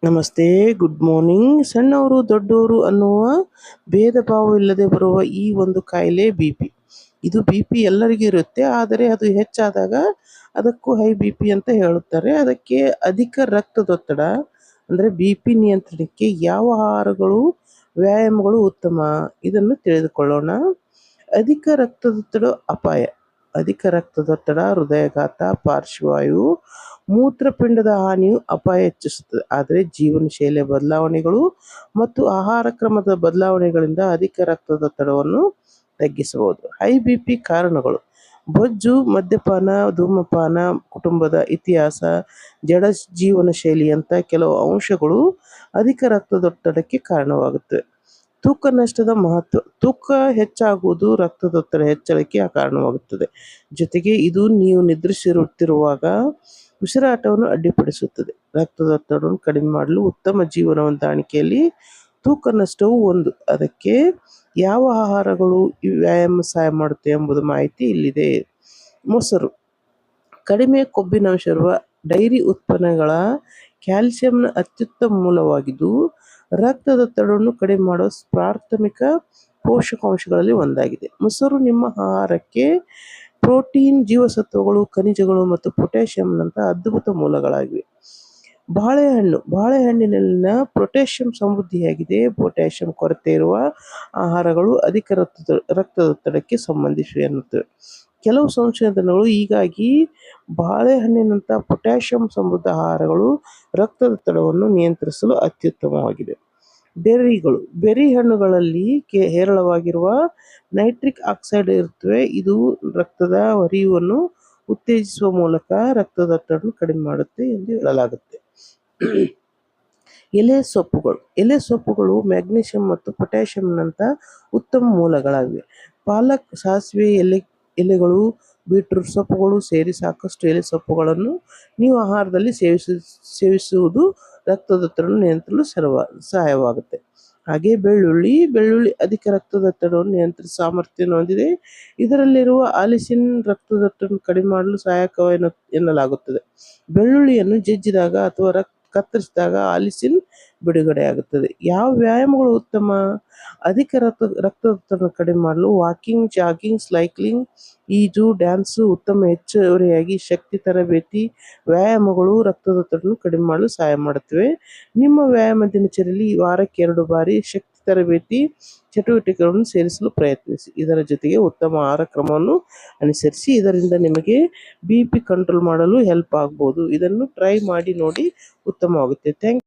ನಮಸ್ತೆ, good morning. ಸಣ್ಣವರು ದೊಡ್ಡವರು ಅನ್ನುವ ಭೇದ ಭಾವ ಇಲ್ಲದೆ ಬರುವ ಈ ಒಂದು ಕಾಯಿಲೆ ಬಿ.ಪಿ. ಇದು ಬಿ.ಪಿ ಎಲ್ಲರಿಗೂ ಇರುತ್ತೆ, ಆದರೆ ಅದು ಹೆಚ್ಚಾದಾಗ ಅದಕ್ಕೂ ಹೈ ಬಿ.ಪಿ ಅಂತ ಹೇಳುತ್ತಾರೆ. ಅದಕ್ಕೆ ಅಧಿಕ ರಕ್ತದೊತ್ತಡ ಅಂದರೆ ಬಿ.ಪಿ ನಿಯಂತ್ರಣಕ್ಕೆ ಯಾವ ಆಹಾರಗಳು, ವ್ಯಾಯಾಮಗಳು ಉತ್ತಮ? ಇದನ್ನು ತಿಳಿದುಕೊಳ್ಳೋಣ. ಅಧಿಕ ರಕ್ತದೊತ್ತಡ ಅಪಾಯ. ಅಧಿಕ ರಕ್ತದೊತ್ತಡ ಹೃದಯಾಘಾತ, ಪಾರ್ಶ್ವವಾಯು, ಮೂತ್ರಪಿಂಡದ ಹಾನಿಯು ಅಪಾಯ ಹೆಚ್ಚಿಸುತ್ತದೆ. ಆದರೆ ಜೀವನ ಶೈಲಿಯ ಬದಲಾವಣೆಗಳು ಮತ್ತು ಆಹಾರ ಕ್ರಮದ ಬದಲಾವಣೆಗಳಿಂದ ಅಧಿಕ ರಕ್ತದೊತ್ತಡವನ್ನು ತಗ್ಗಿಸಬಹುದು. ಹೈ ಬಿ.ಪಿ ಕಾರಣಗಳು: ಬೊಜ್ಜು, ಮದ್ಯಪಾನ, ಧೂಮಪಾನ, ಕುಟುಂಬದ ಇತಿಹಾಸ, ಜಡ ಜೀವನ ಶೈಲಿಯಂಥ ಕೆಲವು ಅಂಶಗಳು ಅಧಿಕ ರಕ್ತದೊತ್ತಡಕ್ಕೆ ಕಾರಣವಾಗುತ್ತವೆ. ತೂಕ ನಷ್ಟದ ಮಹತ್ವ. ತೂಕ ಹೆಚ್ಚಾಗುವುದು ರಕ್ತದೊತ್ತಡ ಹೆಚ್ಚಳಕ್ಕೆ ಕಾರಣವಾಗುತ್ತದೆ. ಜೊತೆಗೆ ಇದು ನೀವು ನಿದ್ರಿಸುತ್ತಿರುವಾಗ ಉಸಿರಾಟವನ್ನು ಅಡ್ಡಿಪಡಿಸುತ್ತದೆ. ರಕ್ತದೊತ್ತಡವನ್ನು ಕಡಿಮೆ ಮಾಡಲು ಉತ್ತಮ ಜೀವನ ಹೊಂದಾಣಿಕೆಯಲ್ಲಿ ತೂಕ ನಷ್ಟವು ಒಂದು. ಅದಕ್ಕೆ ಯಾವ ಆಹಾರಗಳು, ವ್ಯಾಯಾಮ ಸಹಾಯ ಮಾಡುತ್ತೆ ಎಂಬುದು ಮಾಹಿತಿ ಇಲ್ಲಿದೆ. ಮೊಸರು ಕಡಿಮೆ ಕೊಬ್ಬಿನಾಂಶವಿರುವ ಡೈರಿ ಉತ್ಪನ್ನಗಳ ಕ್ಯಾಲ್ಸಿಯಂನ ಅತ್ಯುತ್ತಮ ಮೂಲವಾಗಿದ್ದು, ರಕ್ತದೊತ್ತಡವನ್ನು ಕಡಿಮೆ ಮಾಡುವ ಪ್ರಾಥಮಿಕ ಪೋಷಕಾಂಶಗಳಲ್ಲಿ ಒಂದಾಗಿದೆ. ಮೊಸರು ನಿಮ್ಮ ಆಹಾರಕ್ಕೆ ಪ್ರೋಟೀನ್, ಜೀವಸತ್ವಗಳು, ಖನಿಜಗಳು ಮತ್ತು ಪೊಟ್ಯಾಷಿಯಂನಂತಹ ಅದ್ಭುತ ಮೂಲಗಳಾಗಿವೆ. ಬಾಳೆಹಣ್ಣಿನಲ್ಲಿನ ಪೊಟ್ಯಾಷಿಯಂ ಸಮೃದ್ಧಿಯಾಗಿದೆ. ಪೊಟ್ಯಾಷಿಯಂ ಕೊರತೆ ಇರುವ ಆಹಾರಗಳು ಅಧಿಕ ರಕ್ತದೊತ್ತಡಕ್ಕೆ ಸಂಬಂಧಿಸಿವೆ ಎನ್ನುತ್ತವೆ ಕೆಲವು ಸಂಶೋಧನೆಗಳು. ಹೀಗಾಗಿ ಬಾಳೆಹಣ್ಣಿನಂಥ ಪೊಟ್ಯಾಷಿಯಂ ಸಮೃದ್ಧ ಆಹಾರಗಳು ರಕ್ತದೊತ್ತಡವನ್ನು ನಿಯಂತ್ರಿಸಲು ಅತ್ಯುತ್ತಮವಾಗಿವೆ. ಬೆರ್ರಿಗಳು. ಬೆರ್ರಿ ಹಣ್ಣುಗಳಲ್ಲಿ ಹೇರಳವಾಗಿರುವ ನೈಟ್ರಿಕ್ ಆಕ್ಸೈಡ್ ಇರುತ್ತವೆ. ಇದು ರಕ್ತದ ಹರಿವನ್ನು ಉತ್ತೇಜಿಸುವ ಮೂಲಕ ರಕ್ತದೊತ್ತಡವನ್ನು ಕಡಿಮೆ ಮಾಡುತ್ತೆ ಎಂದು ಹೇಳಲಾಗುತ್ತೆ. ಎಲೆ ಸೊಪ್ಪುಗಳು. ಎಲೆ ಸೊಪ್ಪುಗಳು ಮ್ಯಾಗ್ನೀಷಿಯಂ ಮತ್ತು ಪೊಟ್ಯಾಷಿಯಂನಂಥ ಉತ್ತಮ ಮೂಲಗಳಾಗಿವೆ. ಪಾಲಕ್, ಸಾಸಿವೆ ಎಲೆಗಳು, ಬೀಟ್ರೂಟ್ ಸೊಪ್ಪುಗಳು ಸೇರಿ ಸಾಕಷ್ಟು ಎಲೆ ಸೊಪ್ಪುಗಳನ್ನು ನೀವು ಆಹಾರದಲ್ಲಿ ಸೇವಿಸುವುದು ರಕ್ತದೊತ್ತಡವನ್ನು ನಿಯಂತ್ರಿಸಲು ಸಹಾಯವಾಗುತ್ತೆ. ಹಾಗೆ ಬೆಳ್ಳುಳ್ಳಿ ಅಧಿಕ ರಕ್ತದೊತ್ತಡವನ್ನು ನಿಯಂತ್ರಿಸುವ ಸಾಮರ್ಥ್ಯವನ್ನು ಹೊಂದಿದೆ. ಇದರಲ್ಲಿರುವ ಆಲಿಸಿನ್ ರಕ್ತದೊತ್ತಡವನ್ನು ಕಡಿಮೆ ಮಾಡಲು ಸಹಾಯಕ ಎನ್ನಲಾಗುತ್ತದೆ. ಬೆಳ್ಳುಳ್ಳಿಯನ್ನು ಜಜ್ಜಿದಾಗ ಅಥವಾ ಕತ್ತರಿಸಿದಾಗ ಆಲಿಸಿನ್ ಬಿಡುಗಡೆಯಾಗುತ್ತದೆ. ಯಾವ ವ್ಯಾಯಾಮಗಳು ಉತ್ತಮ? ಅಧಿಕ ರಕ್ತದೊತ್ತಡವನ್ನು ಕಡಿಮೆ ಮಾಡಲು ವಾಕಿಂಗ್, ಜಾಗಿಂಗ್, ಸೈಕ್ಲಿಂಗ್, ಈಜು, ಡ್ಯಾನ್ಸು ಉತ್ತಮ. ಹೆಚ್ಚುವರಿಯಾಗಿ ಶಕ್ತಿ ತರಬೇತಿ ವ್ಯಾಯಾಮಗಳು ರಕ್ತದೊತ್ತಡವನ್ನು ಕಡಿಮೆ ಮಾಡಲು ಸಹಾಯ ಮಾಡುತ್ತವೆ. ನಿಮ್ಮ ವ್ಯಾಯಾಮ ದಿನಚರಿಯಲ್ಲಿ ವಾರಕ್ಕೆ 2 ಬಾರಿ ಶಕ್ತಿ ತರಬೇತಿ ಚಟುವಟಿಕೆಗಳನ್ನು ಸೇರಿಸಲು ಪ್ರಯತ್ನಿಸಿ. ಇದರ ಜೊತೆಗೆ ಉತ್ತಮ ಆಹಾರ ಕ್ರಮವನ್ನು ಅನುಸರಿಸಿ. ಇದರಿಂದ ನಿಮಗೆ ಬಿ.ಪಿ ಕಂಟ್ರೋಲ್ ಮಾಡಲು ಹೆಲ್ಪ್ ಆಗಬಹುದು. ಇದನ್ನು ಟ್ರೈ ಮಾಡಿ ನೋಡಿ, ಉತ್ತಮವಾಗುತ್ತೆ. Thank you.